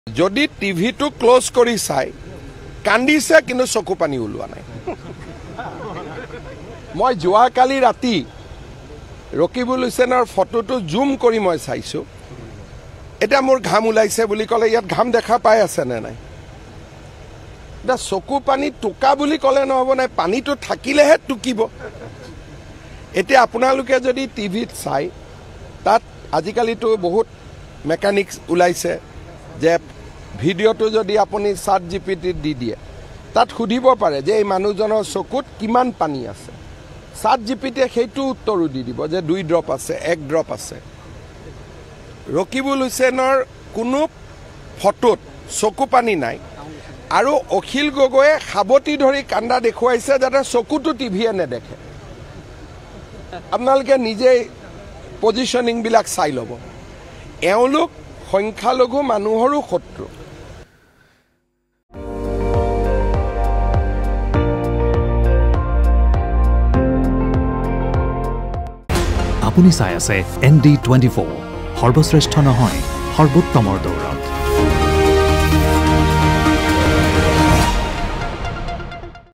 যদি টিভিটো ক্লোজ কৰি চাই কান্দিছে কিন্তু চকু পানী ওলোৱা নাই মই যোৱাকালি ৰাতি ৰকিবুল হুছেইনৰ ফটোটো জুম কৰি মই চাইছো এটা মোৰ ঘাম ওলাইছে বুলি ক'লে ইয়াত ঘাম দেখা পাই আছে নে নাই দা চকু পানী টুকা বুলি ক'লে নহব নাই পানীটো থাকিলেহে টুকিব এতিয়া আপোনালোকে যদি টিভিত চাই তাত আজিকালিতো বহুত মেকানিক্স ওলাইছে যে ভিডিঅ'টো যদি আপুনি চাট জিপিটিত দি দিয়ে তাত সুধিব পাৰে যে এই মানুহজনৰ চকুত কিমান পানী আছে চাট জিপিটিয়ে সেইটো উত্তৰো দি দিব যে 2 ড্ৰপ আছে 1 ড্ৰপ আছে ৰকিবুল হুছেইনৰ কোনো ফটোত চকু পানী নাই আৰু অখিল গগৈয়ে সাবতি ধৰি কান্দা দেখুৱাইছে যাতে চকুটো টিভিয়ে নেদেখে আপোনালোকে নিজে পজিশনিং বিলাক চাই ল'ব এওঁলোক সংখ্যালঘু মানুহৰো শত্ৰু আপুনি চাই আছে ND24 সৰ্বশ্ৰেষ্ঠ নহয় সৰ্বোত্তমৰ দৌৰত